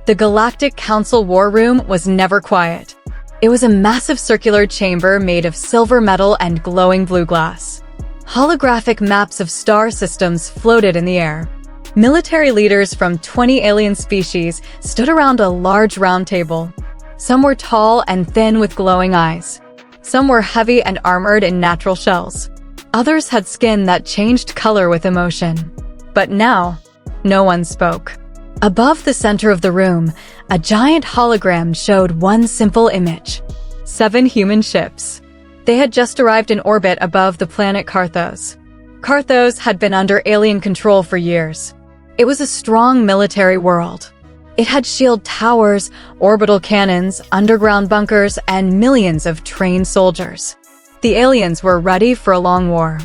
The Galactic Council war room was never quiet. It was a massive circular chamber made of silver metal and glowing blue glass. Holographic maps of star systems floated in the air. Military leaders from 20 alien species stood around a large round table. Some were tall and thin with glowing eyes. Some were heavy and armored in natural shells. Others had skin that changed color with emotion. But now, no one spoke. Above the center of the room, a giant hologram showed one simple image. 7 human ships. They had just arrived in orbit above the planet Carthos. Carthos had been under alien control for years. It was a strong military world. It had shield towers, orbital cannons, underground bunkers, and millions of trained soldiers. The aliens were ready for a long war.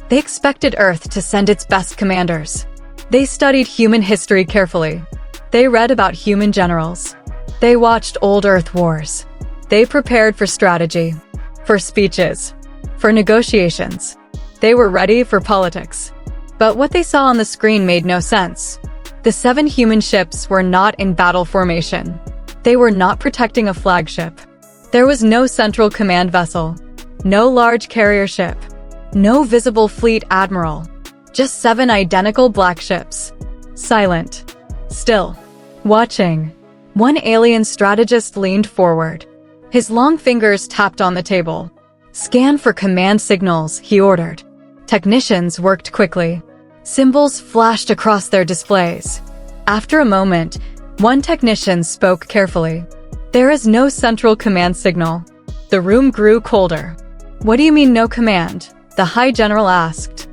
They expected Earth to send its best commanders. They studied human history carefully. They read about human generals. They watched old Earth wars. They prepared for strategy, for speeches, for negotiations. They were ready for politics. But what they saw on the screen made no sense. The 7 human ships were not in battle formation. They were not protecting a flagship. There was no central command vessel, no large carrier ship, no visible fleet admiral. Just 7 identical black ships. Silent. Still. Watching. One alien strategist leaned forward. His long fingers tapped on the table. Scan for command signals, he ordered. Technicians worked quickly. Symbols flashed across their displays. After a moment, one technician spoke carefully. There is no central command signal. The room grew colder. What do you mean no command? The High General asked.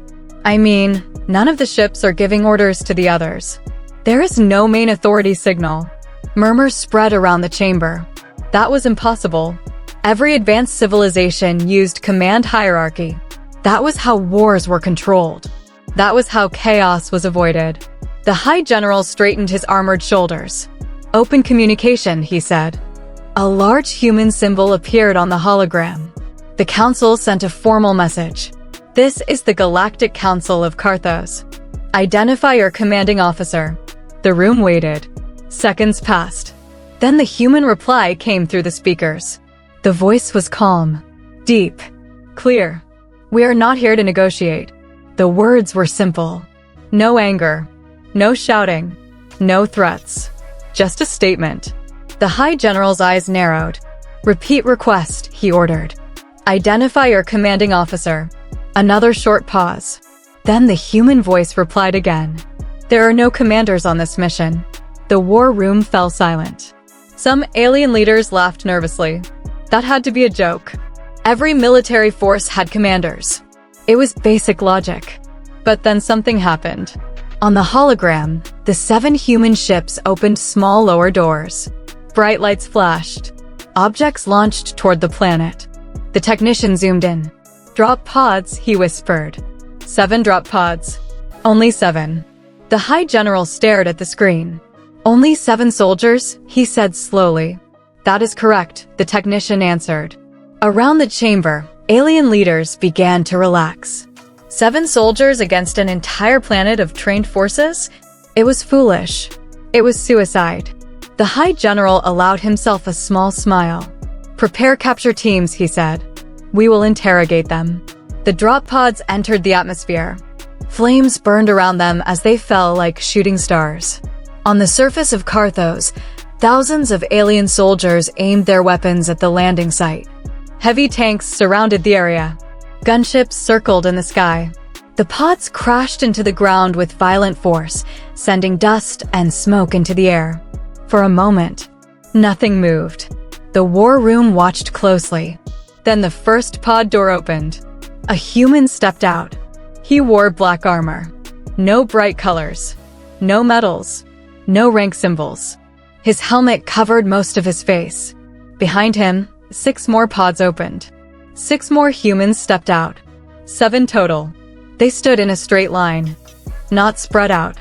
I mean, none of the ships are giving orders to the others. There is no main authority signal. Murmurs spread around the chamber. That was impossible. Every advanced civilization used command hierarchy. That was how wars were controlled. That was how chaos was avoided. The High General straightened his armored shoulders. Open communication, he said. A large human symbol appeared on the hologram. The council sent a formal message. This is the Galactic Council of Carthos. Identify your commanding officer. The room waited. Seconds passed. Then the human reply came through the speakers. The voice was calm, deep, clear. We are not here to negotiate. The words were simple. No anger, no shouting, no threats. Just a statement. The High General's eyes narrowed. Repeat request, he ordered. Identify your commanding officer. Another short pause. Then the human voice replied again. There are no commanders on this mission. The war room fell silent. Some alien leaders laughed nervously. That had to be a joke. Every military force had commanders. It was basic logic. But then something happened. On the hologram, the 7 human ships opened small lower doors. Bright lights flashed. Objects launched toward the planet. The technician zoomed in. Drop pods, he whispered. 7 drop pods. Only 7. The High General stared at the screen. Only 7 soldiers, he said slowly. That is correct, the technician answered. Around the chamber, alien leaders began to relax. 7 soldiers against an entire planet of trained forces? It was foolish. It was suicide. The High General allowed himself a small smile. Prepare capture teams, he said. We will interrogate them. The drop pods entered the atmosphere. Flames burned around them as they fell like shooting stars. On the surface of Carthos, thousands of alien soldiers aimed their weapons at the landing site. Heavy tanks surrounded the area. Gunships circled in the sky. The pods crashed into the ground with violent force, sending dust and smoke into the air. For a moment, nothing moved. The war room watched closely. Then the first pod door opened. A human stepped out. He wore black armor. No bright colors. No medals. No rank symbols. His helmet covered most of his face. Behind him, 6 more pods opened. 6 more humans stepped out. 7 total. They stood in a straight line. Not spread out.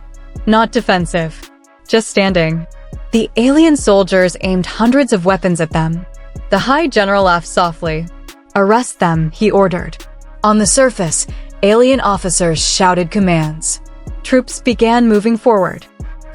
Not defensive. Just standing. The alien soldiers aimed hundreds of weapons at them. The High General laughed softly. Arrest them, he ordered. On the surface, alien officers shouted commands. Troops began moving forward.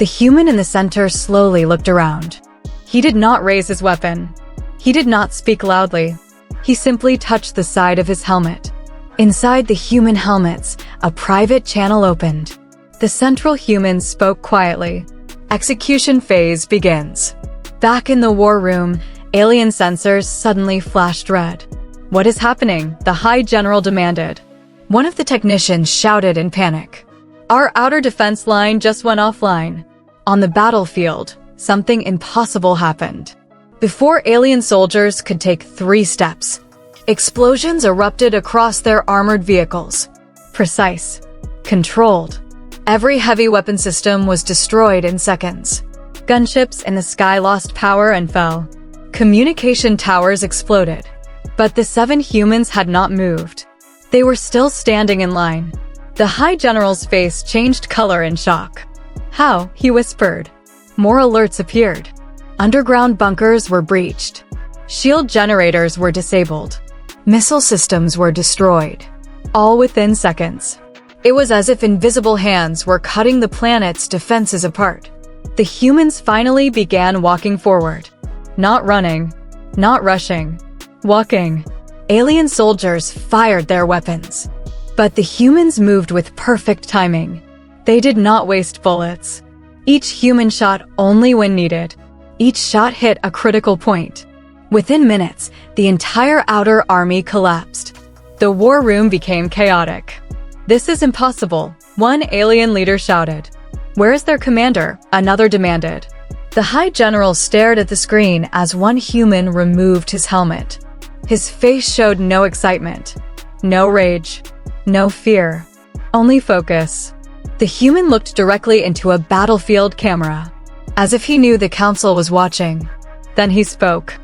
The human in the center slowly looked around. He did not raise his weapon. He did not speak loudly. He simply touched the side of his helmet. Inside the human helmets, a private channel opened. The central human spoke quietly. Execution phase begins. Back in the war room, alien sensors suddenly flashed red. What is happening? The High General demanded. One of the technicians shouted in panic. Our outer defense line just went offline. On the battlefield, something impossible happened. Before alien soldiers could take 3 steps, explosions erupted across their armored vehicles. Precise. Controlled. Every heavy weapon system was destroyed in seconds. Gunships in the sky lost power and fell. Communication towers exploded. But the 7 humans had not moved. They were still standing in line. The High General's face changed color in shock. How? He whispered. More alerts appeared. Underground bunkers were breached. Shield generators were disabled. Missile systems were destroyed. All within seconds. It was as if invisible hands were cutting the planet's defenses apart. The humans finally began walking forward. Not running. Not rushing. Walking. Alien soldiers fired their weapons. But the humans moved with perfect timing. They did not waste bullets. Each human shot only when needed. Each shot hit a critical point. Within minutes, the entire outer army collapsed. The war room became chaotic. This is impossible, one alien leader shouted. Where is their commander? Another demanded. The High General stared at the screen as one human removed his helmet. His face showed no excitement, no rage, no fear, only focus. The human looked directly into a battlefield camera, as if he knew the council was watching. Then he spoke.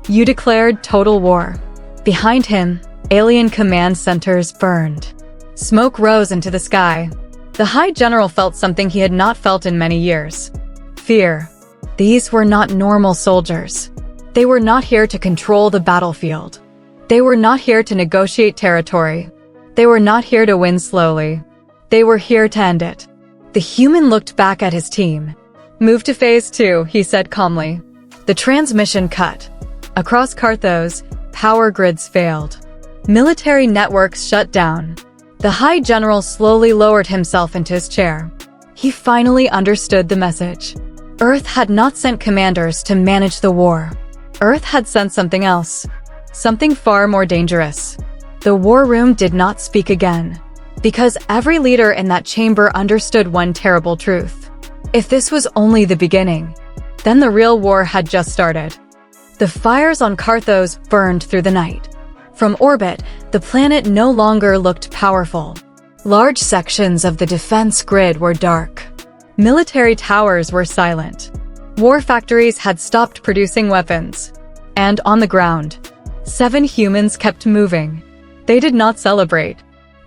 You declared total war. Behind him, alien command centers burned. Smoke rose into the sky. The High General felt something he had not felt in many years. Fear. These were not normal soldiers. They were not here to control the battlefield. They were not here to negotiate territory. They were not here to win slowly. They were here to end it. The human looked back at his team. Move to phase 2, he said calmly. The transmission cut. Across Carthos, power grids failed. Military networks shut down. The High General slowly lowered himself into his chair. He finally understood the message. Earth had not sent commanders to manage the war. Earth had sent something else. Something far more dangerous. The war room did not speak again, because every leader in that chamber understood one terrible truth. If this was only the beginning, then the real war had just started. The fires on Carthos burned through the night. From orbit, the planet no longer looked powerful. Large sections of the defense grid were dark. Military towers were silent. War factories had stopped producing weapons. And on the ground, 7 humans kept moving. They did not celebrate.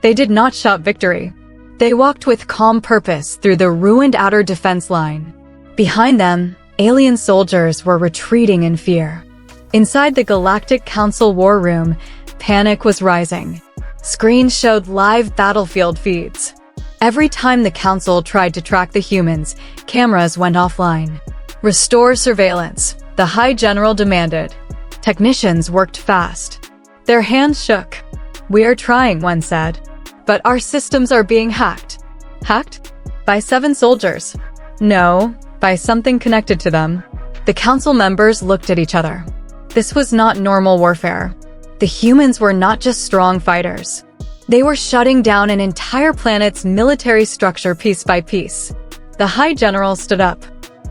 They did not shout victory. They walked with calm purpose through the ruined outer defense line. Behind them, alien soldiers were retreating in fear. Inside the Galactic Council war room, panic was rising. Screens showed live battlefield feeds. Every time the Council tried to track the humans, cameras went offline. Restore surveillance, the High General demanded. Technicians worked fast. Their hands shook. We are trying, one said. But our systems are being hacked. Hacked? By 7 soldiers. No, by something connected to them. The council members looked at each other. This was not normal warfare. The humans were not just strong fighters. They were shutting down an entire planet's military structure piece by piece. The High General stood up.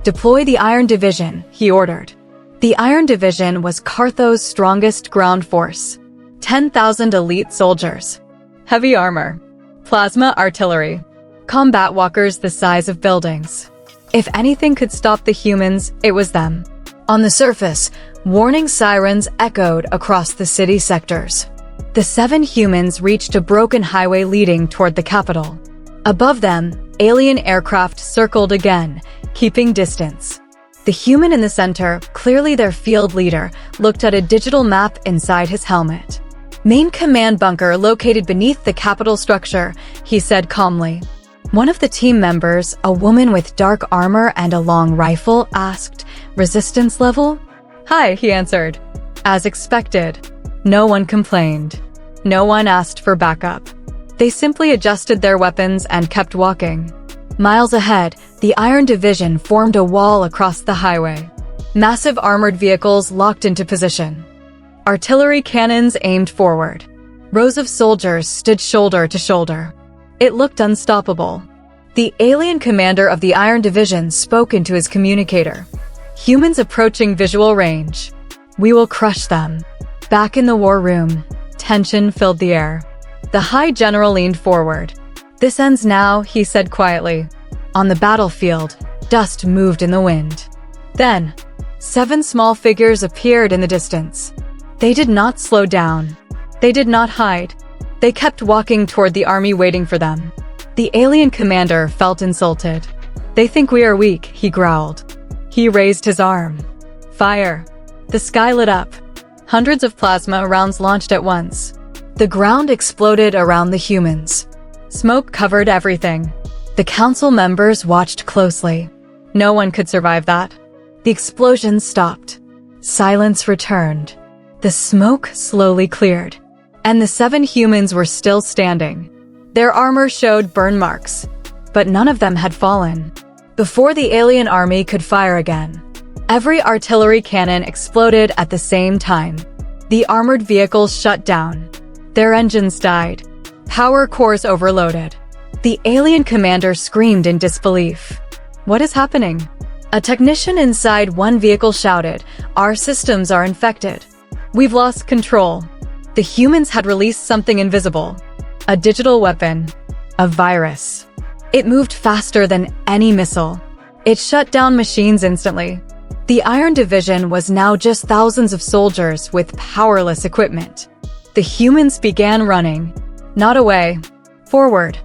Deploy the Iron Division, he ordered. The Iron Division was Carthos' strongest ground force. 10,000 elite soldiers. Heavy armor. Plasma artillery. Combat walkers the size of buildings. If anything could stop the humans, it was them. On the surface, warning sirens echoed across the city sectors. The 7 humans reached a broken highway leading toward the capital. Above them, alien aircraft circled again, keeping distance. The human in the center, clearly their field leader, looked at a digital map inside his helmet. Main command bunker located beneath the capital structure, he said calmly. One of the team members, a woman with dark armor and a long rifle, asked, "Resistance level?" "High," he answered. As expected, no one complained. No one asked for backup. They simply adjusted their weapons and kept walking. Miles ahead, the Iron Division formed a wall across the highway. Massive armored vehicles locked into position. Artillery cannons aimed forward. Rows of soldiers stood shoulder to shoulder. It looked unstoppable. The alien commander of the Iron Division spoke into his communicator. "Humans approaching visual range. We will crush them." Back in the war room, tension filled the air. The High General leaned forward. "This ends now," he said quietly. On the battlefield, dust moved in the wind. Then, 7 small figures appeared in the distance. They did not slow down. They did not hide. They kept walking toward the army waiting for them. The alien commander felt insulted. "They think we are weak," he growled. He raised his arm. Fire. The sky lit up. Hundreds of plasma rounds launched at once. The ground exploded around the humans. Smoke covered everything. The council members watched closely. No one could survive that. The explosion stopped. Silence returned. The smoke slowly cleared. And the 7 humans were still standing. Their armor showed burn marks, but none of them had fallen. Before the alien army could fire again, every artillery cannon exploded at the same time. The armored vehicles shut down. Their engines died. Power cores overloaded. The alien commander screamed in disbelief. "What is happening?" A technician inside one vehicle shouted, "Our systems are infected. We've lost control." The humans had released something invisible. A digital weapon. A virus. It moved faster than any missile. It shut down machines instantly. The Iron Division was now just thousands of soldiers with powerless equipment. The humans began running. Not away. Forward.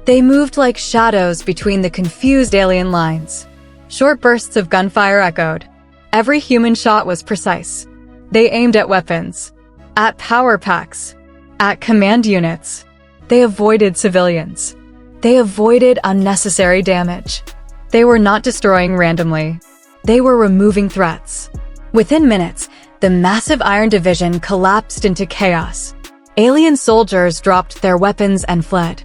They moved like shadows between the confused alien lines. Short bursts of gunfire echoed. Every human shot was precise. They aimed at weapons. At power packs. At command units. They avoided civilians. They avoided unnecessary damage. They were not destroying randomly. They were removing threats. Within minutes, the massive Iron Division collapsed into chaos. Alien soldiers dropped their weapons and fled.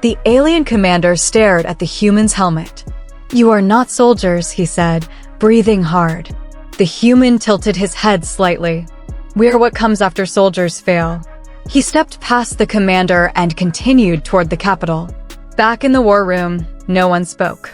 The alien commander stared at the human's helmet. "You are not soldiers," he said, breathing hard. The human tilted his head slightly. "We're what comes after soldiers fail." He stepped past the commander and continued toward the capital. Back in the war room, no one spoke.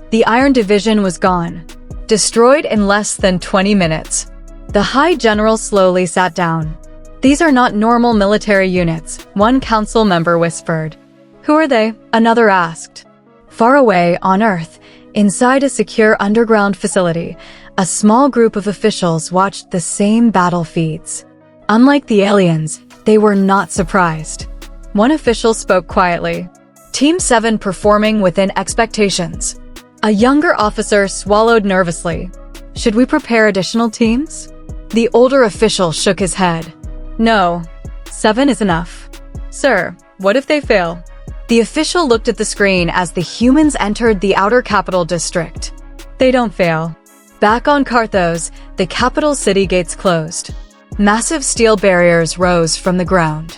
The Iron Division was gone, destroyed in less than 20 minutes. The High General slowly sat down. "These are not normal military units," one council member whispered. "Who are they?" another asked. Far away on Earth, inside a secure underground facility, a small group of officials watched the same battle feeds. Unlike the aliens, they were not surprised. One official spoke quietly. "Team 7 performing within expectations." A younger officer swallowed nervously. "Should we prepare additional teams?" The older official shook his head. "No, 7 is enough." "Sir, what if they fail?" The official looked at the screen as the humans entered the outer capital district. "They don't fail." Back on Karthos, the capital city gates closed. Massive steel barriers rose from the ground.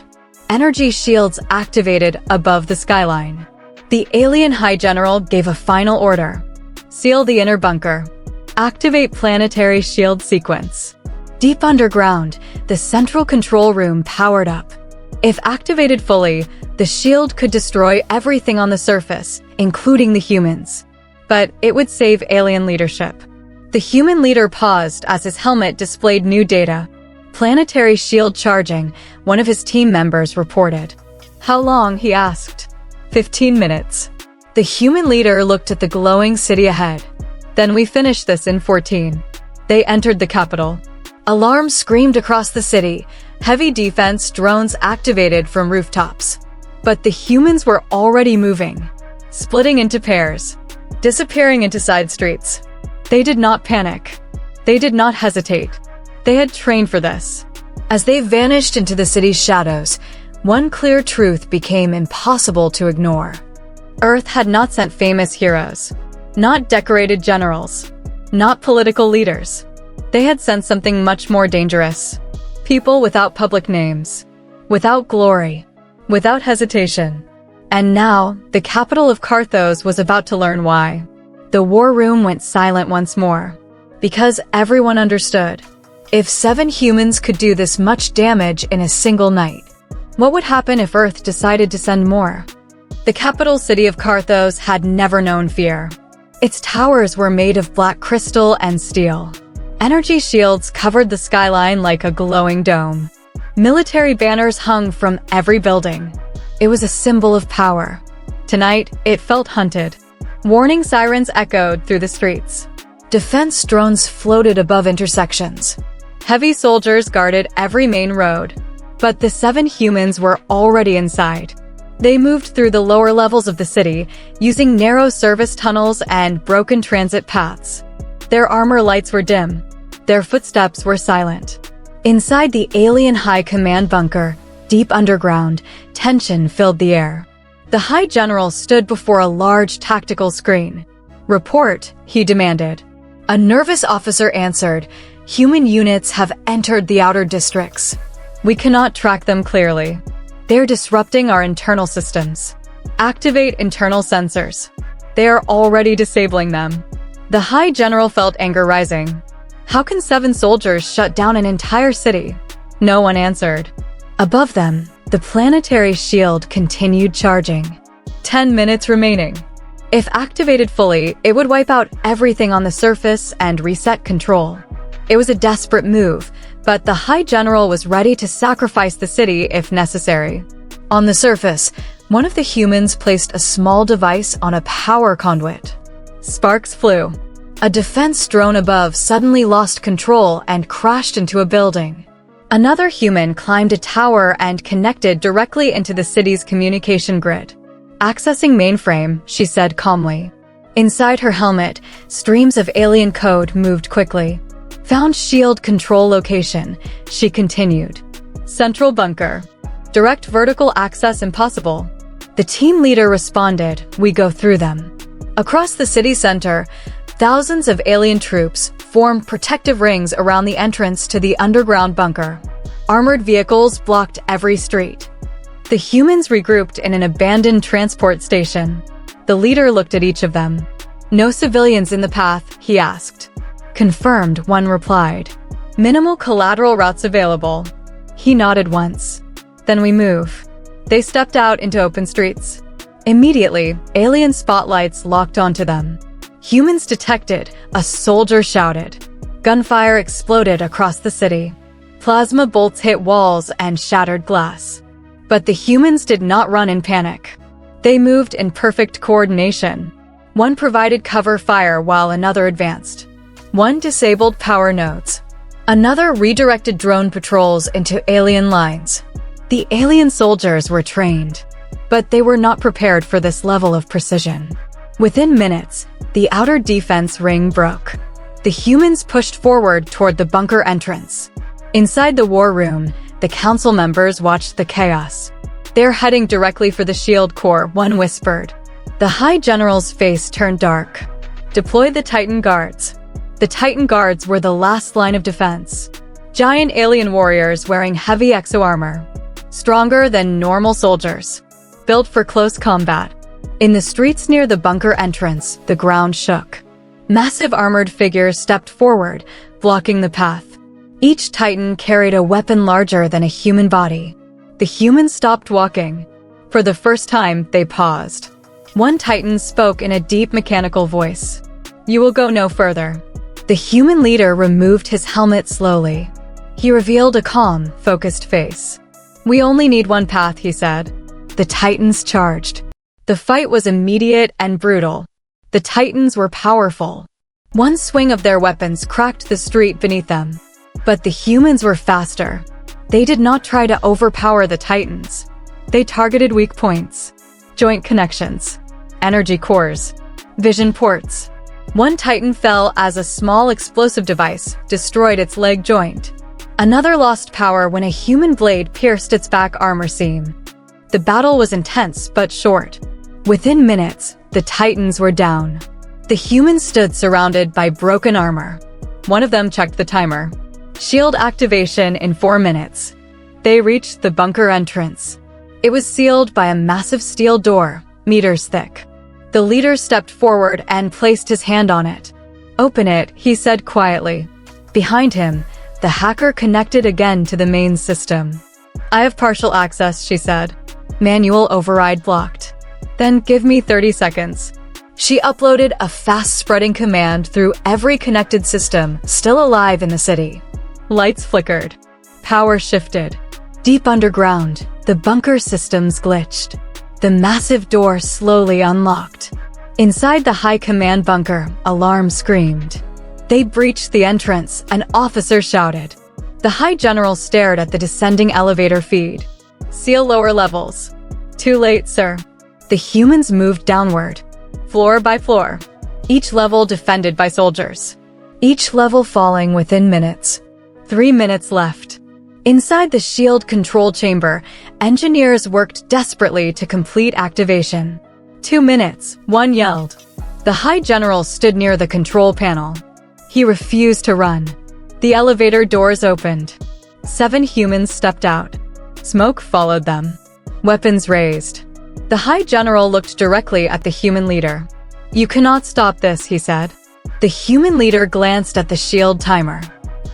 Energy shields activated above the skyline. The alien High General gave a final order. "Seal the inner bunker. Activate planetary shield sequence." Deep underground, the central control room powered up. If activated fully, the shield could destroy everything on the surface, including the humans. But it would save alien leadership. The human leader paused as his helmet displayed new data. "Planetary shield charging," one of his team members reported. "How long?" he asked. 15 minutes. The human leader looked at the glowing city ahead. "Then we finish this in 14. They entered the capital. Alarms screamed across the city. Heavy defense drones activated from rooftops. But the humans were already moving, splitting into pairs, disappearing into side streets. They did not panic. They did not hesitate. They had trained for this. As they vanished into the city's shadows, one clear truth became impossible to ignore. Earth had not sent famous heroes, not decorated generals, not political leaders. They had sent something much more dangerous. People without public names, without glory, without hesitation. And now, the capital of Carthos was about to learn why. The war room went silent once more, because everyone understood. If 7 humans could do this much damage in a single night, what would happen if Earth decided to send more? The capital city of Carthos had never known fear. Its towers were made of black crystal and steel. Energy shields covered the skyline like a glowing dome. Military banners hung from every building. It was a symbol of power. Tonight, it felt hunted. Warning sirens echoed through the streets. Defense drones floated above intersections. Heavy soldiers guarded every main road. But the 7 humans were already inside. They moved through the lower levels of the city, using narrow service tunnels and broken transit paths. Their armor lights were dim. Their footsteps were silent. Inside the alien high command bunker, deep underground, tension filled the air. The High General stood before a large tactical screen. "Report," he demanded. A nervous officer answered, "Human units have entered the outer districts. We cannot track them clearly. They're disrupting our internal systems. Activate internal sensors. They are already disabling them." The High General felt anger rising. How can 7 soldiers shut down an entire city? No one answered. Above them, the planetary shield continued charging. 10 minutes remaining. If activated fully, it would wipe out everything on the surface and reset control. It was a desperate move, but the High General was ready to sacrifice the city if necessary. On the surface, one of the humans placed a small device on a power conduit. Sparks flew. A defense drone above suddenly lost control and crashed into a building. Another human climbed a tower and connected directly into the city's communication grid. "Accessing mainframe," she said calmly. Inside her helmet, streams of alien code moved quickly. "Found shield control location," she continued. "Central bunker. Direct vertical access impossible." The team leader responded, "We go through them." Across the city center, thousands of alien troops formed protective rings around the entrance to the underground bunker. Armored vehicles blocked every street. The humans regrouped in an abandoned transport station. The leader looked at each of them. "No civilians in the path?" he asked. "Confirmed," one replied. "Minimal collateral routes available." He nodded once. "Then we move." They stepped out into open streets. Immediately, alien spotlights locked onto them. Humans detected, a soldier shouted. Gunfire exploded across the city. Plasma bolts hit walls and shattered glass. But the humans did not run in panic. They moved in perfect coordination. One provided cover fire while another advanced. One disabled power nodes. Another redirected drone patrols into alien lines. The alien soldiers were trained, but they were not prepared for this level of precision. Within minutes, the outer defense ring broke. The humans pushed forward toward the bunker entrance. Inside the war room, the council members watched the chaos. "They're heading directly for the shield core," one whispered. The High General's face turned dark. "Deploy the Titan Guards." The Titan Guards were the last line of defense. Giant alien warriors wearing heavy exo-armor. Stronger than normal soldiers. Built for close combat. In the streets near the bunker entrance, the ground shook. Massive armored figures stepped forward, blocking the path. Each Titan carried a weapon larger than a human body. The humans stopped walking. For the first time, they paused. One Titan spoke in a deep mechanical voice. "You will go no further." The human leader removed his helmet slowly. He revealed a calm, focused face. "We only need one path," he said. The Titans charged. The fight was immediate and brutal. The Titans were powerful. One swing of their weapons cracked the street beneath them. But the humans were faster. They did not try to overpower the Titans. They targeted weak points. Joint connections. Energy cores. Vision ports. One Titan fell as a small explosive device destroyed its leg joint. Another lost power when a human blade pierced its back armor seam. The battle was intense but short. Within minutes, the Titans were down. The humans stood surrounded by broken armor. One of them checked the timer. Shield activation in 4 minutes. They reached the bunker entrance. It was sealed by a massive steel door, meters thick. The leader stepped forward and placed his hand on it. "Open it," he said quietly. Behind him, the hacker connected again to the main system. "I have partial access," she said. "Manual override blocked." "Then give me 30 seconds. She uploaded a fast-spreading command through every connected system still alive in the city. Lights flickered. Power shifted. Deep underground, the bunker systems glitched. The massive door slowly unlocked. Inside the high command bunker, alarms screamed. They breached the entrance, an officer shouted. The high general stared at the descending elevator feed. "Seal lower levels." "Too late, sir." The humans moved downward, floor by floor, each level defended by soldiers. Each level falling within minutes. 3 minutes left. Inside the shield control chamber, engineers worked desperately to complete activation. 2 minutes, one yelled. The high general stood near the control panel. He refused to run. The elevator doors opened. 7 humans stepped out. Smoke followed them. Weapons raised. The high general looked directly at the human leader. "You cannot stop this," he said. The human leader glanced at the shield timer.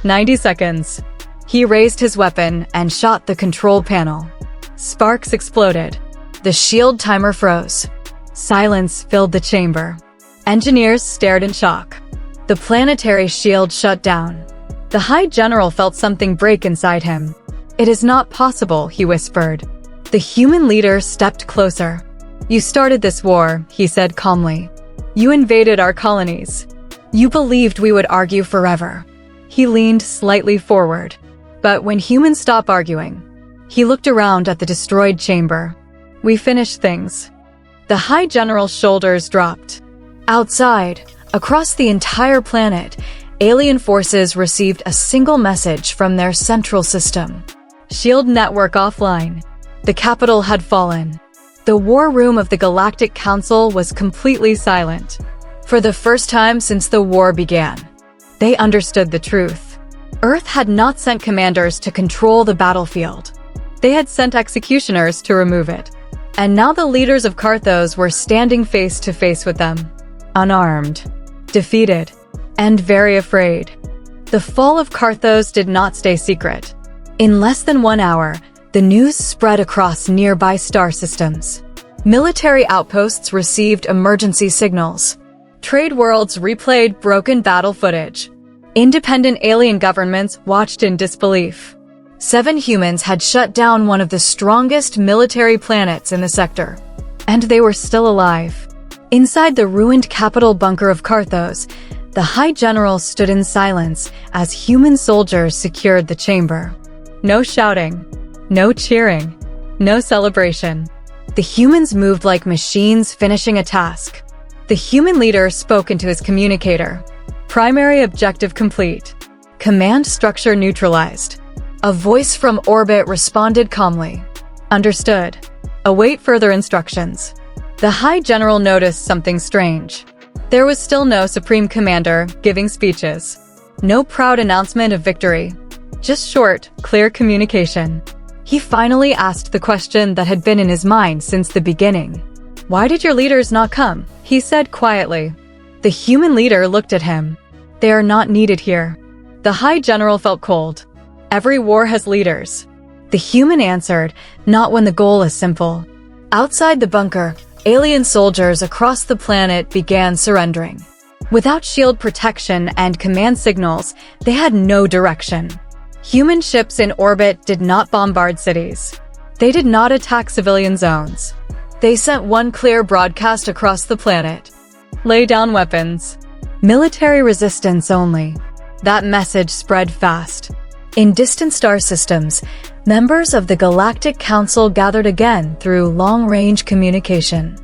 90 seconds. He raised his weapon and shot the control panel. Sparks exploded. The shield timer froze. Silence filled the chamber. Engineers stared in shock. The planetary shield shut down. The high general felt something break inside him. "It is not possible," he whispered. The human leader stepped closer. "You started this war," he said calmly. "You invaded our colonies. You believed we would argue forever." He leaned slightly forward. But when humans stopped arguing, he looked around at the destroyed chamber. "We finished things." The high general's shoulders dropped. Outside, across the entire planet, alien forces received a single message from their central system. Shield network offline. The capital had fallen. The war room of the Galactic Council was completely silent. For the first time since the war began, they understood the truth. Earth had not sent commanders to control the battlefield. They had sent executioners to remove it. And now the leaders of Carthos were standing face to face with them. Unarmed, defeated, and very afraid. The fall of Carthos did not stay secret. In less than 1 hour, the news spread across nearby star systems. Military outposts received emergency signals. Trade worlds replayed broken battle footage. Independent alien governments watched in disbelief. 7 humans had shut down one of the strongest military planets in the sector. And they were still alive. Inside the ruined capital bunker of Carthos, the High General stood in silence as human soldiers secured the chamber. No shouting. No cheering. No celebration. The humans moved like machines finishing a task. The human leader spoke into his communicator. Primary objective complete. Command structure neutralized. A voice from orbit responded calmly. Understood. Await further instructions. The High General noticed something strange. There was still no Supreme Commander giving speeches. No proud announcement of victory. Just short, clear communication. He finally asked the question that had been in his mind since the beginning. "Why did your leaders not come?" he said quietly. The human leader looked at him. "They are not needed here." The High General felt cold. "Every war has leaders." The human answered, "Not when the goal is simple." Outside the bunker, alien soldiers across the planet began surrendering. Without shield protection and command signals, they had no direction. Human ships in orbit did not bombard cities. They did not attack civilian zones. They sent one clear broadcast across the planet. Lay down weapons. Military resistance only. That message spread fast. In distant star systems, members of the Galactic Council gathered again through long-range communication.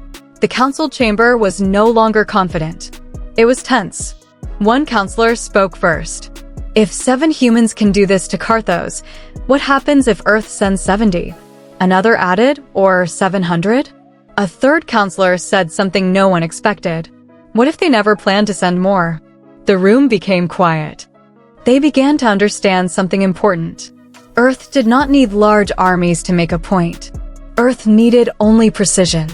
The council chamber was no longer confident. It was tense. One counselor spoke first. "If 7 humans can do this to Carthos, what happens if Earth sends 70? Another added, or 700? A third counselor said something no one expected. What if they never planned to send more? The room became quiet. They began to understand something important. Earth did not need large armies to make a point. Earth needed only precision.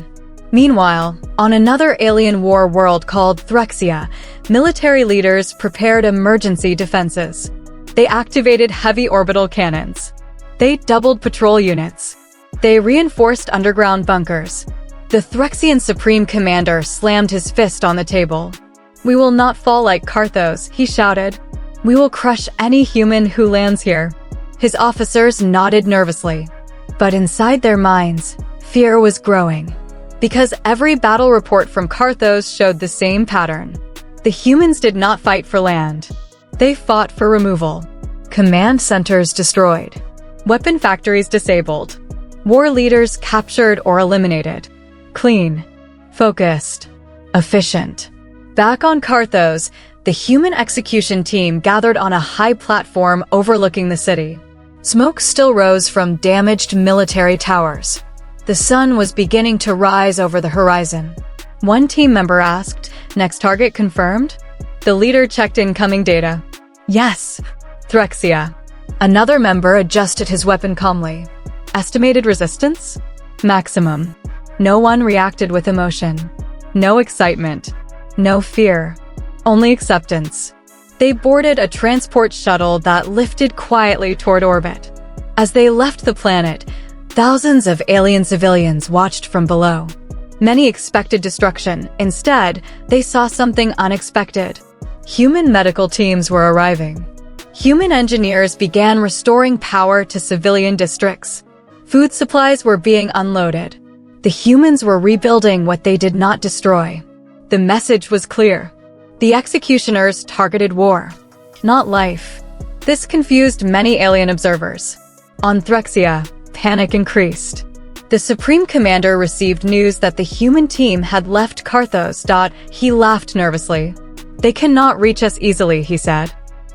Meanwhile, on another alien war world called Threxia, military leaders prepared emergency defenses. They activated heavy orbital cannons. They doubled patrol units. They reinforced underground bunkers. The Threxian Supreme Commander slammed his fist on the table. "We will not fall like Carthos," he shouted. "We will crush any human who lands here." His officers nodded nervously. But inside their minds, fear was growing. Because every battle report from Carthos showed the same pattern. The humans did not fight for land. They fought for removal. Command centers destroyed. Weapon factories disabled. War leaders captured or eliminated. Clean. Focused. Efficient. Back on Carthos, the human execution team gathered on a high platform overlooking the city. Smoke still rose from damaged military towers. The sun was beginning to rise over the horizon. One team member asked, "Next target confirmed?" The leader checked incoming data. "Yes, Threxia." Another member adjusted his weapon calmly. "Estimated resistance?" "Maximum." No one reacted with emotion. No excitement. No fear. Only acceptance. They boarded a transport shuttle that lifted quietly toward orbit. As they left the planet, thousands of alien civilians watched from below. Many expected destruction. Instead, they saw something unexpected. Human medical teams were arriving. Human engineers began restoring power to civilian districts. Food supplies were being unloaded. The humans were rebuilding what they did not destroy. The message was clear. The executioners targeted war, not life. This confused many alien observers. On Threxia, panic increased. The Supreme Commander received news that the human team had left Carthos. He laughed nervously. "They cannot reach us easily," he said.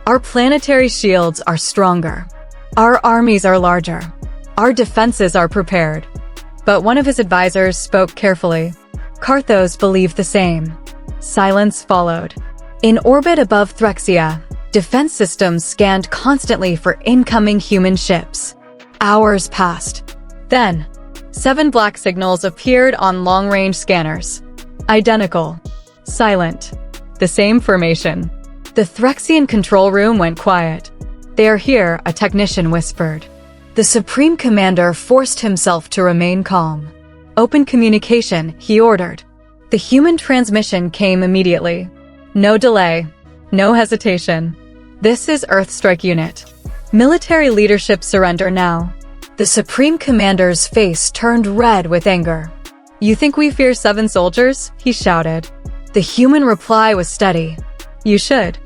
"Our planetary shields are stronger. Our armies are larger. Our defenses are prepared." But one of his advisors spoke carefully. Carthos believed the same. Silence followed. In orbit above Threxia, defense systems scanned constantly for incoming human ships. Hours passed. Then, 7 black signals appeared on long-range scanners. Identical. Silent. The same formation. The Threxian control room went quiet. "They are here," a technician whispered. The Supreme Commander forced himself to remain calm. "Open communication," he ordered. The human transmission came immediately. No delay. No hesitation. "This is Earth Strike Unit. Military leadership surrender now." The Supreme Commander's face turned red with anger. "You think we fear 7 soldiers?" he shouted. The human reply was steady. "You should."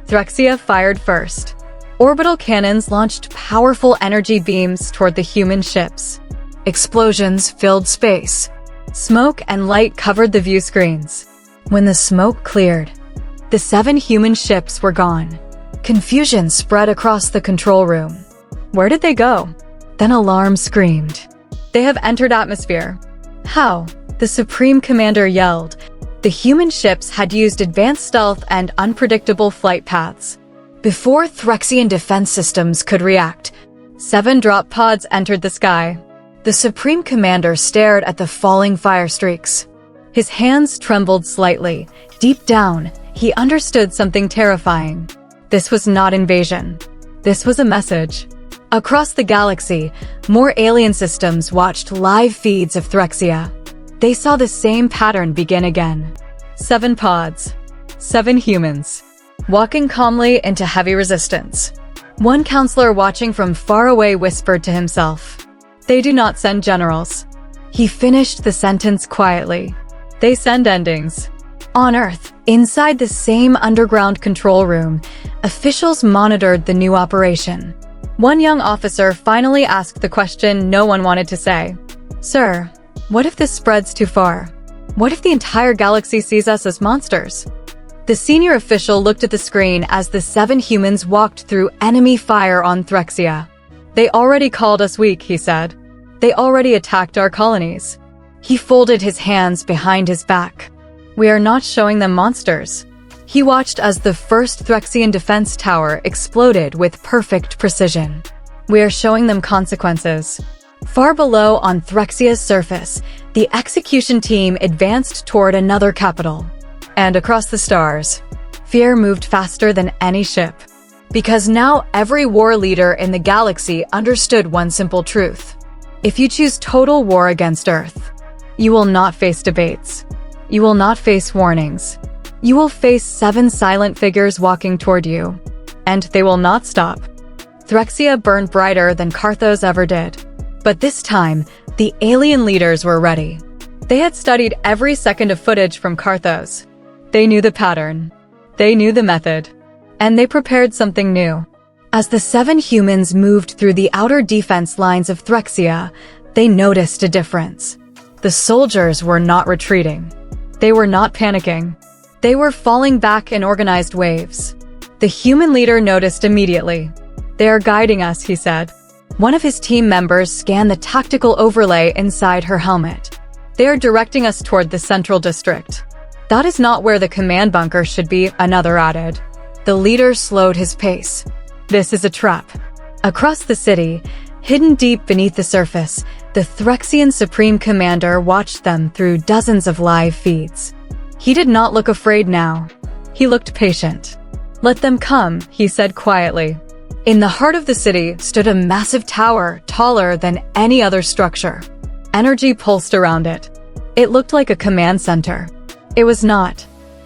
Threxia fired first. Orbital cannons launched powerful energy beams toward the human ships. Explosions filled space. Smoke and light covered the view screens. When the smoke cleared, the 7 human ships were gone. Confusion spread across the control room. Where did they go? Then alarm screamed. "They have entered atmosphere." "How?" the Supreme Commander yelled. The human ships had used advanced stealth and unpredictable flight paths. Before Threxian defense systems could react, 7 drop pods entered the sky. The Supreme Commander stared at the falling fire streaks. His hands trembled slightly. Deep down, he understood something terrifying. This was not invasion. This was a message. Across the galaxy, more alien systems watched live feeds of Threxia. They saw the same pattern begin again. 7 pods. 7 humans. Walking calmly into heavy resistance. One counselor watching from far away whispered to himself, "They do not send generals." He finished the sentence quietly. "They send endings." On Earth, inside the same underground control room, officials monitored the new operation. One young officer finally asked the question no one wanted to say. "Sir, what if this spreads too far? What if the entire galaxy sees us as monsters?" The senior official looked at the screen as the 7 humans walked through enemy fire on Threxia. "They already called us weak," he said. "They already attacked our colonies." He folded his hands behind his back. "We are not showing them monsters." He watched as the first Threxian defense tower exploded with perfect precision. "We are showing them consequences." Far below on Threxia's surface, the execution team advanced toward another capital. And across the stars, fear moved faster than any ship. Because now every war leader in the galaxy understood one simple truth. If you choose total war against Earth, you will not face debates. You will not face warnings. You will face 7 silent figures walking toward you. And they will not stop. Threxia burned brighter than Carthos ever did. But this time, the alien leaders were ready. They had studied every second of footage from Carthos. They knew the pattern. They knew the method. And they prepared something new. As the 7 humans moved through the outer defense lines of Threxia, they noticed a difference. The soldiers were not retreating. They were not panicking. They were falling back in organized waves. The human leader noticed immediately. "They are guiding us," he said. One of his team members scanned the tactical overlay inside her helmet. "They are directing us toward the central district." "That is not where the command bunker should be," another added. The leader slowed his pace. "This is a trap." Across the city, hidden deep beneath the surface, the Threxian Supreme Commander watched them through dozens of live feeds. He did not look afraid now. He looked patient. "Let them come," he said quietly. In the heart of the city stood a massive tower taller than any other structure. Energy pulsed around it. It looked like a command center. It was not.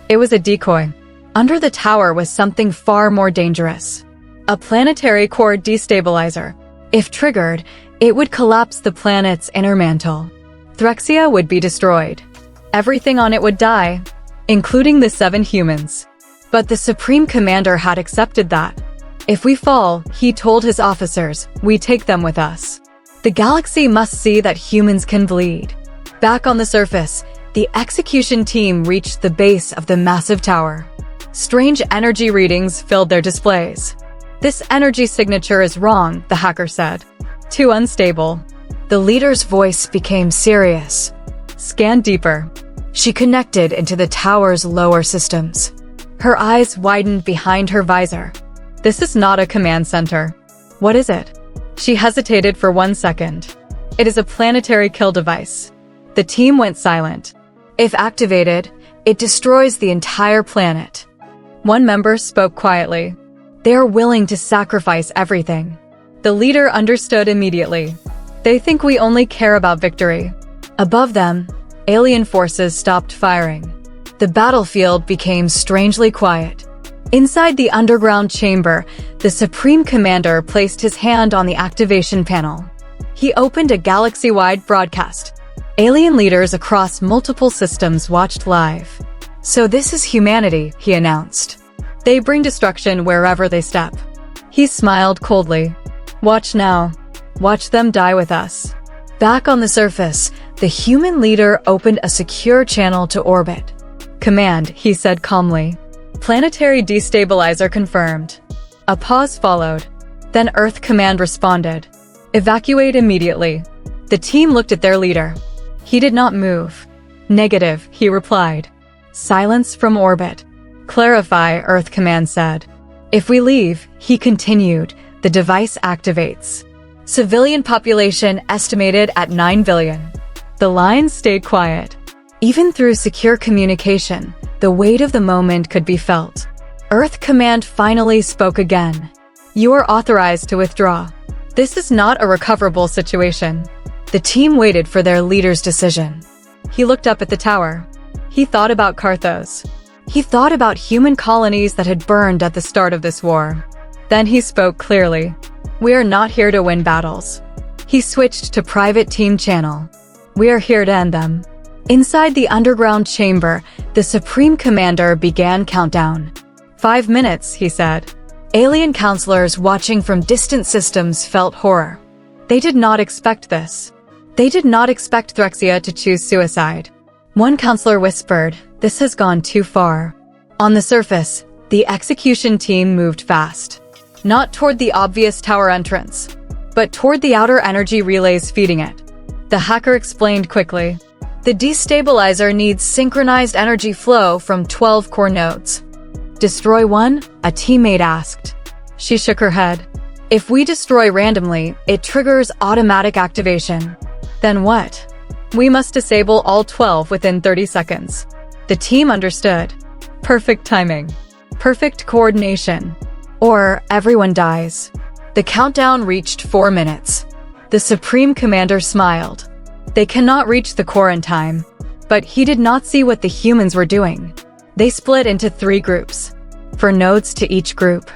It was a decoy. Under the tower was something far more dangerous. A planetary core destabilizer. If triggered, it would collapse the planet's inner mantle. Threxia would be destroyed. Everything on it would die, including the 7 humans. But the Supreme Commander had accepted that. "If we fall," he told his officers, "we take them with us." The galaxy must see that humans can bleed. Back on the surface, the execution team reached the base of the massive tower. Strange energy readings filled their displays. "This energy signature is wrong," the hacker said. "Too unstable." The leader's voice became serious. "Scan deeper." She connected into the tower's lower systems. Her eyes widened behind her visor. "This is not a command center." "What is it?" She hesitated for 1 second. "It is a planetary kill device." The team went silent. If activated, it destroys the entire planet. One member spoke quietly. "They are willing to sacrifice everything." The leader understood immediately. "They think we only care about victory." Above them, alien forces stopped firing. The battlefield became strangely quiet. Inside the underground chamber, the Supreme Commander placed his hand on the activation panel. He opened a galaxy-wide broadcast. Alien leaders across multiple systems watched live. "So this is humanity," he announced. "They bring destruction wherever they step." He smiled coldly. "Watch now. Watch them die with us." Back on the surface, the human leader opened a secure channel to orbit. "Command," he said calmly. "Planetary destabilizer confirmed." A pause followed. Then Earth Command responded. "Evacuate immediately." The team looked at their leader. He did not move. "Negative," he replied. Silence from orbit. "Clarify," Earth Command said. "If we leave," he continued, "the device activates." Civilian population estimated at 9 billion. The lines stayed quiet. Even through secure communication, the weight of the moment could be felt. Earth Command finally spoke again. "You are authorized to withdraw. This is not a recoverable situation." The team waited for their leader's decision. He looked up at the tower. He thought about Carthos. He thought about human colonies that had burned at the start of this war. Then he spoke clearly. "We are not here to win battles." He switched to private team channel. "We are here to end them." Inside the underground chamber, the Supreme Commander began countdown. 5 minutes, he said. Alien counselors watching from distant systems felt horror. They did not expect this. They did not expect Threxia to choose suicide. One counselor whispered, "This has gone too far." On the surface, the execution team moved fast. Not toward the obvious tower entrance, but toward the outer energy relays feeding it. The hacker explained quickly. The destabilizer needs synchronized energy flow from 12 core nodes. Destroy one? A teammate asked. She shook her head. If we destroy randomly, it triggers automatic activation. Then what? We must disable all 12 within 30 seconds. The team understood. Perfect timing. Perfect coordination. Or everyone dies. The countdown reached 4 minutes. The Supreme Commander smiled. They cannot reach the core in time. But he did not see what the humans were doing. They split into 3 groups. 4 nodes to each group.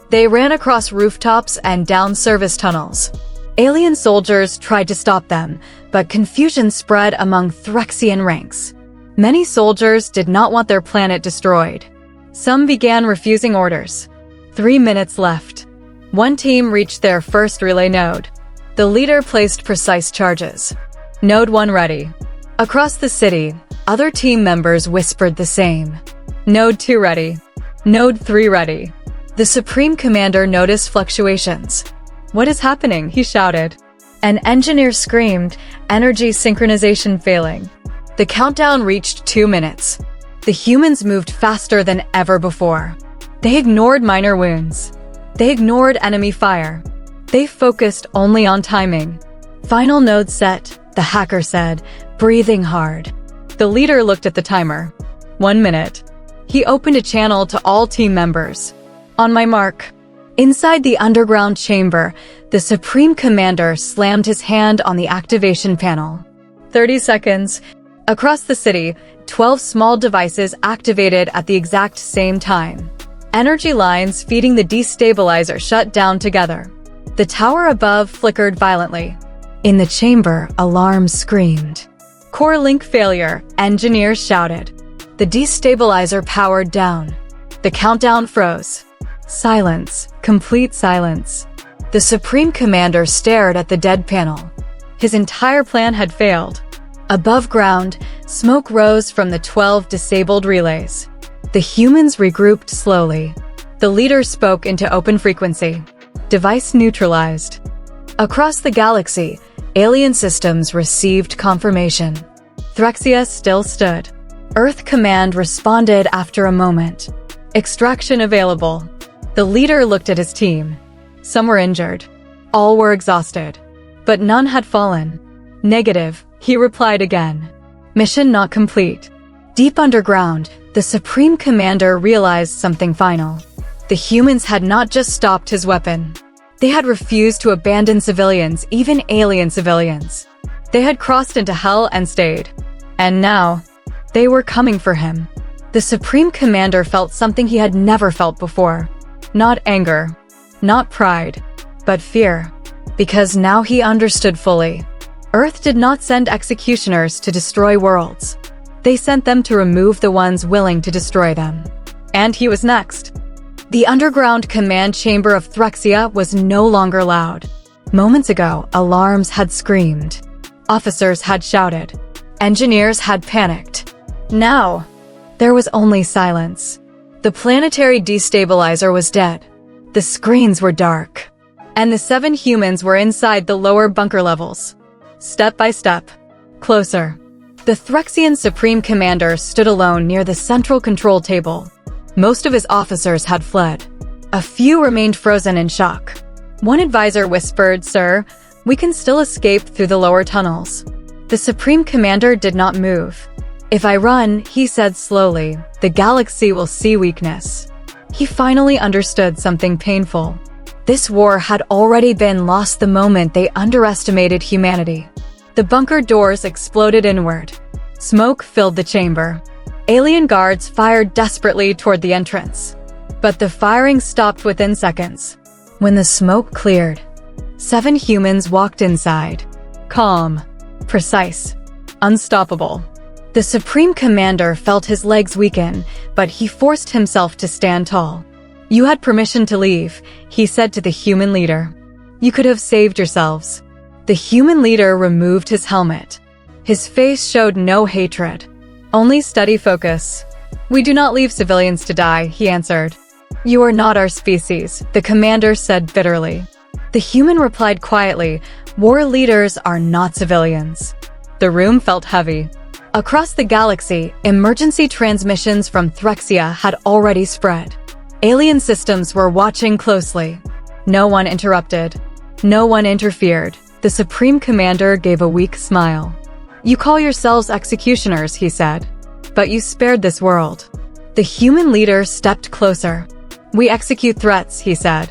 They ran across rooftops and down service tunnels. Alien soldiers tried to stop them, but confusion spread among Threxian ranks. Many soldiers did not want their planet destroyed. Some began refusing orders. 3 minutes left. One team reached their first relay node. The leader placed precise charges. Node 1 ready. Across the city, other team members whispered the same. Node 2 ready. Node 3 ready. The Supreme Commander noticed fluctuations. What is happening? He shouted. An engineer screamed, energy synchronization failing. The countdown reached 2 minutes. The humans moved faster than ever before. They ignored minor wounds. They ignored enemy fire. They focused only on timing. Final node set, the hacker said, breathing hard. The leader looked at the timer. 1 minute. He opened a channel to all team members. On my mark. Inside the underground chamber, the Supreme Commander slammed his hand on the activation panel. 30 seconds. Across the city, 12 small devices activated at the exact same time. Energy lines feeding the destabilizer shut down together. The tower above flickered violently. In the chamber, alarms screamed. Core link failure, engineers shouted. The destabilizer powered down. The countdown froze. Silence, complete silence. The Supreme Commander stared at the dead panel. His entire plan had failed. Above ground, smoke rose from the 12 disabled relays. The humans regrouped slowly. The leader spoke into open frequency. Device neutralized. Across the galaxy, alien systems received confirmation. Threxia still stood. Earth Command responded after a moment. Extraction available. The leader looked at his team. Some were injured. All were exhausted. But none had fallen. Negative, he replied again. Mission not complete. Deep underground, the Supreme Commander realized something final. The humans had not just stopped his weapon. They had refused to abandon civilians, even alien civilians. They had crossed into hell and stayed. And now, they were coming for him. The Supreme Commander felt something he had never felt before. Not anger, not pride, but fear. Because now he understood fully. Earth did not send executioners to destroy worlds. They sent them to remove the ones willing to destroy them. And he was next. The underground command chamber of Threxia was no longer loud. Moments ago, alarms had screamed. Officers had shouted. Engineers had panicked. Now, there was only silence. The planetary destabilizer was dead. The screens were dark. And the 7 humans were inside the lower bunker levels. Step by step. Closer. The Threxian Supreme Commander stood alone near the central control table. Most of his officers had fled. A few remained frozen in shock. One advisor whispered, "Sir, we can still escape through the lower tunnels." The Supreme Commander did not move. "If I run," he said slowly, "the galaxy will see weakness." He finally understood something painful. This war had already been lost the moment they underestimated humanity. The bunker doors exploded inward. Smoke filled the chamber. Alien guards fired desperately toward the entrance. But the firing stopped within seconds. When the smoke cleared, 7 humans walked inside. Calm, precise, unstoppable. The Supreme Commander felt his legs weaken, but he forced himself to stand tall. "You had permission to leave," he said to the human leader. "You could have saved yourselves." The human leader removed his helmet. His face showed no hatred, only steady focus. "We do not leave civilians to die," he answered. "You are not our species," the commander said bitterly. The human replied quietly, "War leaders are not civilians." The room felt heavy. Across the galaxy, emergency transmissions from Threxia had already spread. Alien systems were watching closely. No one interrupted. No one interfered. The Supreme Commander gave a weak smile. "You call yourselves executioners," he said. "But you spared this world." The human leader stepped closer. "We execute threats," he said.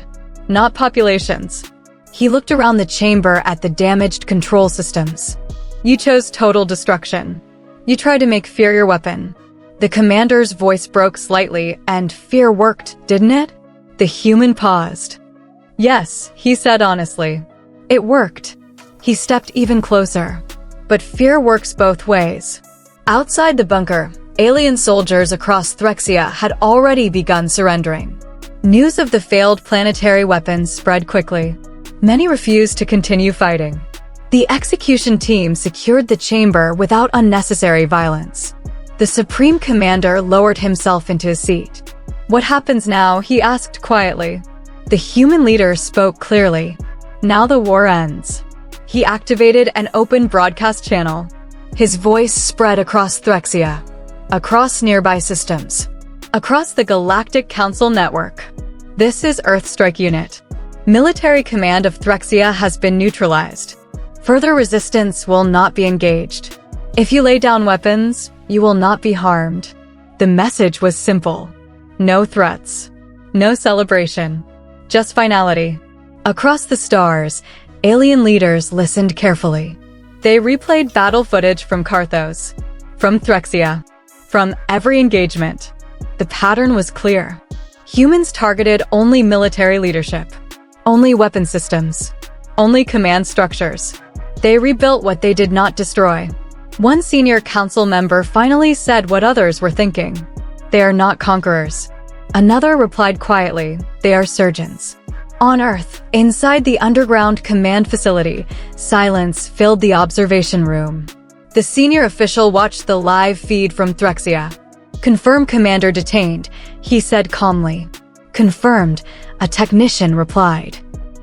"Not populations." He looked around the chamber at the damaged control systems. "You chose total destruction. You tried to make fear your weapon." The commander's voice broke slightly, and fear worked, didn't it? The human paused. "Yes," he said honestly. "It worked." He stepped even closer. But fear works both ways. Outside the bunker, alien soldiers across Threxia had already begun surrendering. News of the failed planetary weapons spread quickly. Many refused to continue fighting. The execution team secured the chamber without unnecessary violence. The Supreme Commander lowered himself into his seat. "What happens now?" he asked quietly. The human leader spoke clearly. "Now the war ends." He activated an open broadcast channel. His voice spread across Threxia, across nearby systems, across the Galactic Council network. "This is Earth Strike Unit. Military command of Threxia has been neutralized. Further resistance will not be engaged. If you lay down weapons, you will not be harmed." The message was simple. No threats. No celebration. Just finality. Across the stars, alien leaders listened carefully. They replayed battle footage from Carthos, from Threxia, from every engagement. The pattern was clear. Humans targeted only military leadership, only weapon systems, only command structures. They rebuilt what they did not destroy. One senior council member finally said what others were thinking. "They are not conquerors." Another replied quietly, "They are surgeons." On Earth, inside the underground command facility, silence filled the observation room. The senior official watched the live feed from Threxia. "Confirm commander detained," he said calmly. "Confirmed," a technician replied.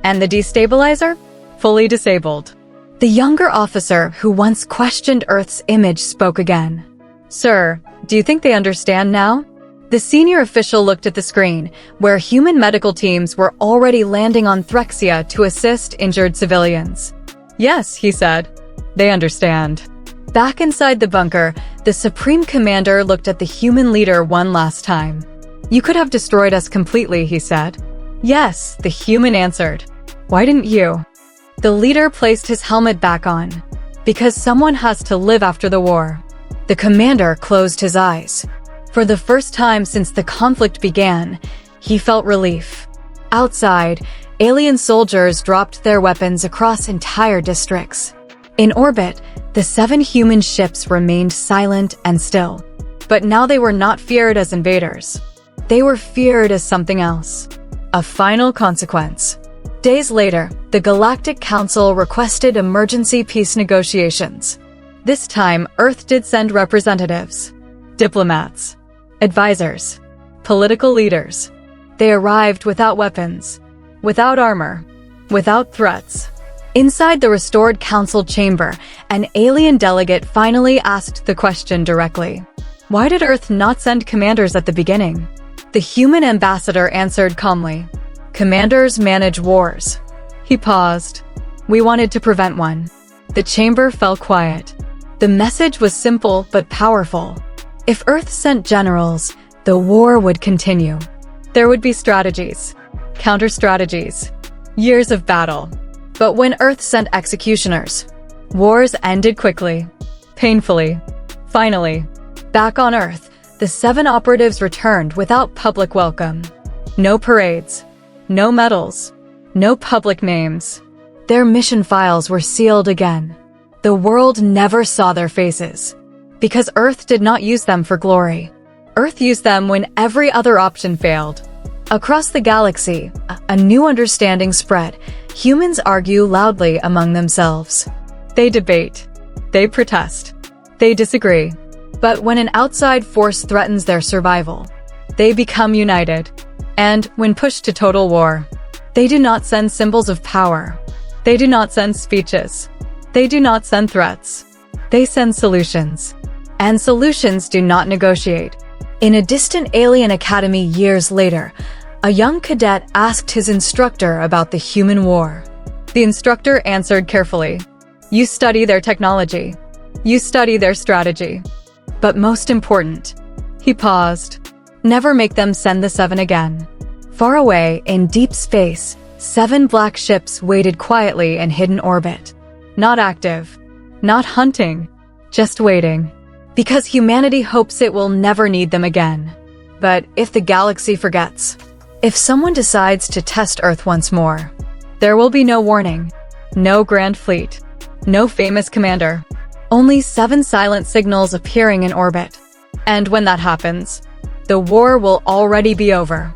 "And the destabilizer?" "Fully disabled." The younger officer who once questioned Earth's image spoke again. "Sir, do you think they understand now?" The senior official looked at the screen, where human medical teams were already landing on Threxia to assist injured civilians. "Yes," he said. "They understand." Back inside the bunker, the Supreme Commander looked at the human leader one last time. "You could have destroyed us completely," he said. "Yes," the human answered. "Why didn't you?" The leader placed his helmet back on. "Because someone has to live after the war." The commander closed his eyes. For the first time since the conflict began, he felt relief. Outside, alien soldiers dropped their weapons across entire districts. In orbit, the 7 human ships remained silent and still. But now they were not feared as invaders. They were feared as something else. A final consequence. Days later, the Galactic Council requested emergency peace negotiations. This time, Earth did send representatives, diplomats, advisors, political leaders. They arrived without weapons, without armor, without threats. Inside the restored council chamber, an alien delegate finally asked the question directly. Why did Earth not send commanders at the beginning? The human ambassador answered calmly. Commanders manage wars. He paused. We wanted to prevent one. The chamber fell quiet. The message was simple but powerful. If Earth sent generals, the war would continue. There would be strategies, counter-strategies, years of battle. But when Earth sent executioners, wars ended quickly, painfully. Finally, back on Earth, the 7 operatives returned without public welcome. No parades, no medals, no public names. Their mission files were sealed again. The world never saw their faces, because Earth did not use them for glory. Earth used them when every other option failed. Across the galaxy, a new understanding spread. Humans argue loudly among themselves. They debate. They protest. They disagree. But when an outside force threatens their survival, they become united. And when pushed to total war, they do not send symbols of power. They do not send speeches. They do not send threats. They send solutions. And solutions do not negotiate. In a distant alien academy years later, a young cadet asked his instructor about the human war. The instructor answered carefully, "You study their technology. You study their strategy. But most important," he paused, "never make them send the 7 again." Far away, in deep space, 7 black ships waited quietly in hidden orbit. Not active, not hunting, just waiting. Because humanity hopes it will never need them again. But if the galaxy forgets, if someone decides to test Earth once more, there will be no warning, no grand fleet, no famous commander, only 7 silent signals appearing in orbit. And when that happens, the war will already be over.